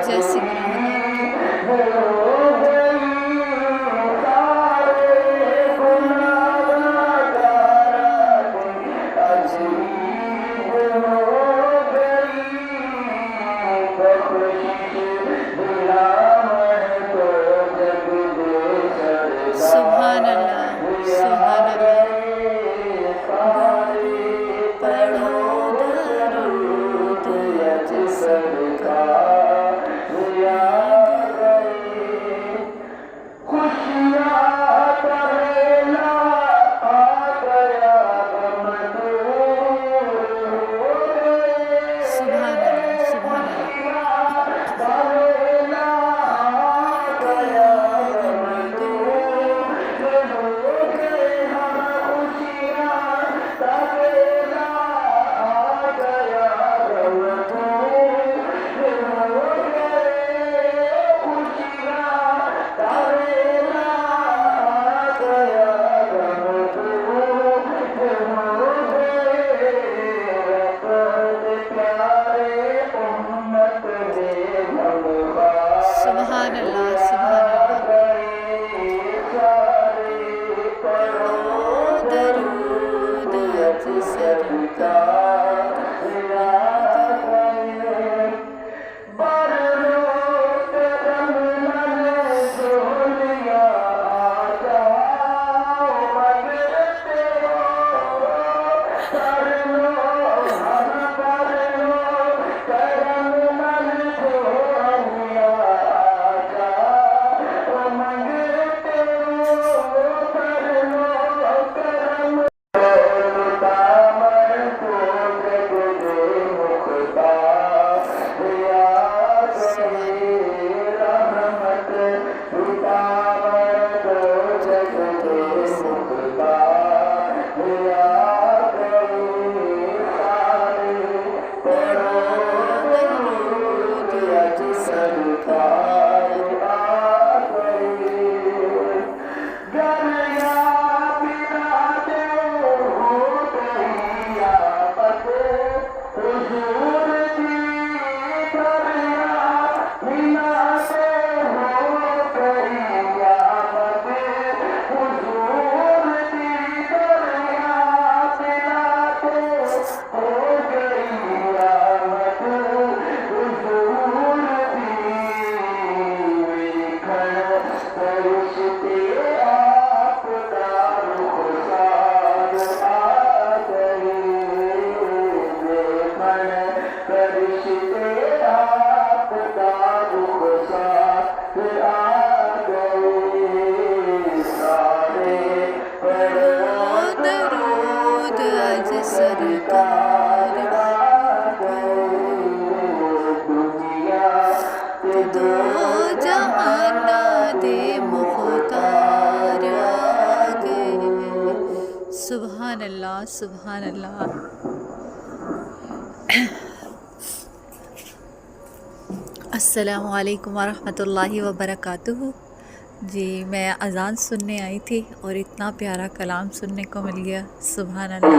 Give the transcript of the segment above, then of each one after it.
जैसी सुभान अल्लाह, सुभान अल्लाह। पढ़ो दरूद अज सरकार सुभान अल्लाह, सुभान सुभान अल्लाह, सुभान अल्लाह। पढ़ो दरूद अज सरकार दरूद अज सरकार दो जहाना दे मुख्तार आ गए। सुभान अल्लाह, सुभान अल्लाह। अस्सलामु अलैकुम वरहमतुल्लाहि वबरकातुहू। जी, मैं अज़ान सुनने आई थी और इतना प्यारा कलाम सुनने को मिल गया। सुभान अल्लाह।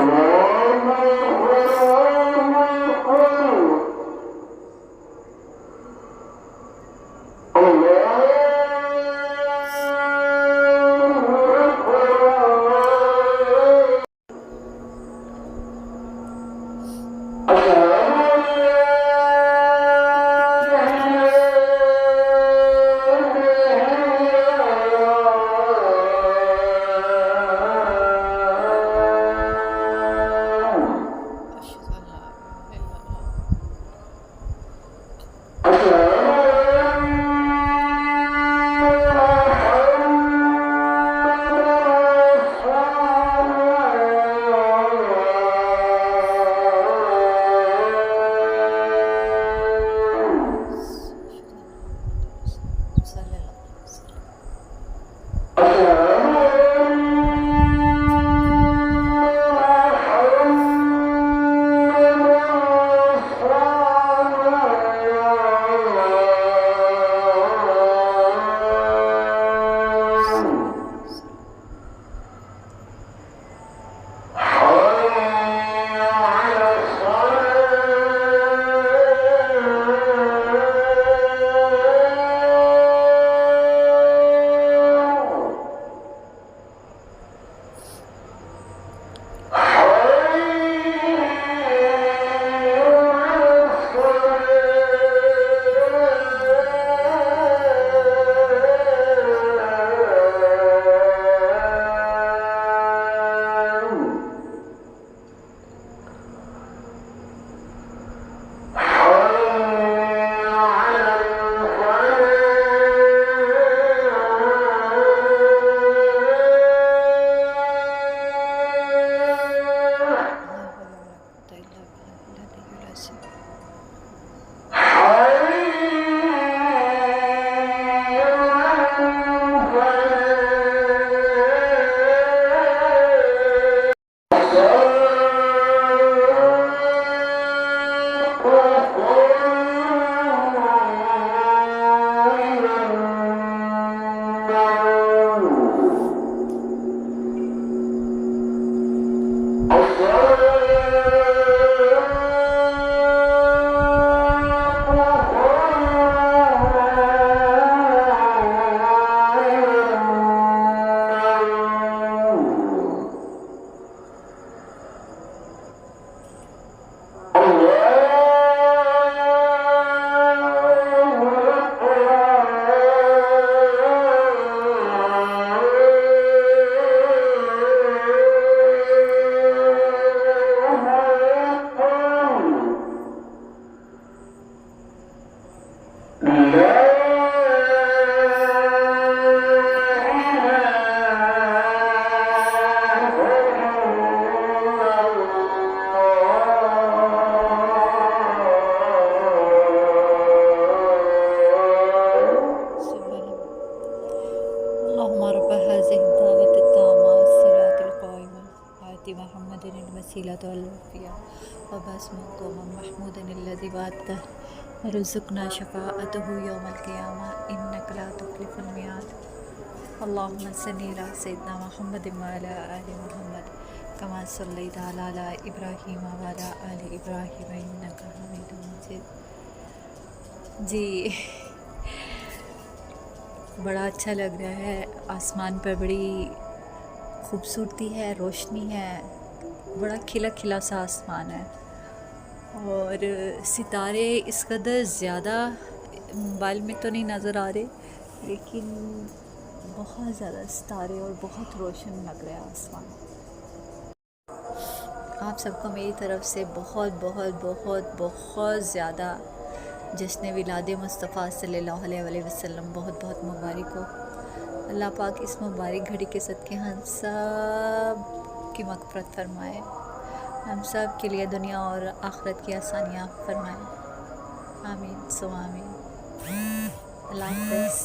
اللهم رب هذه الدعوة التامة والصلاة القائمة آت محمد الوسيلة والوفية وبعث مقاما محمودا الذي وعدته وارزقنا شفاعته يوم القيامة إنك لا تخلف الميعاد. اللهم صل على سيدنا محمد وعلى آل محمد كما صليت على إبراهيم وعلى آل إبراهيم إنك حميد مجيد. जी बड़ा अच्छा लग रहा है, आसमान पर बड़ी खूबसूरती है, रोशनी है, बड़ा खिला खिला सा आसमान है और सितारे इस कदर ज़्यादा मोबाइल में तो नहीं नज़र आ रहे, लेकिन बहुत ज़्यादा सितारे और बहुत रोशन लग रहा है आसमान। आप सबको मेरी तरफ़ से बहुत बहुत बहुत बहुत ज़्यादा जश्न विलाद मुस्तफ़ा सल्लल्लाहु अलैहि वसल्लम बहुत बहुत मुबारक हो। अल्लाह पाक इस मुबारक घड़ी के सदक़े हम सब की मग़फ़िरत फरमाए, हम सब के लिए दुनिया और आखिरत की आसानियाँ फरमाए। आमीन सो आमीन। अल्लाह हाफ़िज़।